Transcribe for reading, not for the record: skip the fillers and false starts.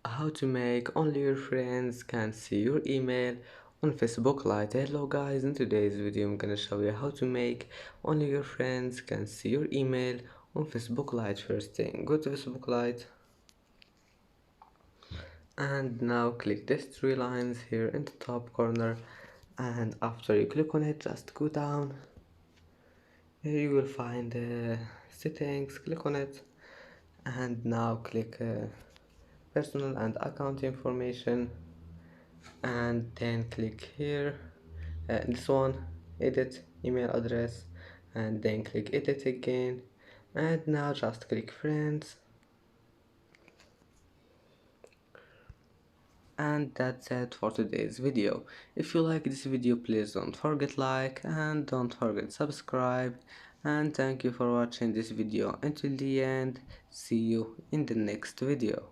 How to make only your friends can see your email on Facebook Lite. Hello guys, in today's video I'm gonna show you how to make only your friends can see your email on Facebook Lite. First thing, go to Facebook Lite and now click these three lines here in the top corner, and after you click on it, just go down. Here you will find settings, click on it, and now click personal and account information, and then click here this one, edit email address, and then click edit again, and now just click friends. And that's it for today's video. If you like this video, please don't forget like and don't forget subscribe, and thank you for watching this video until the end. See you in the next video.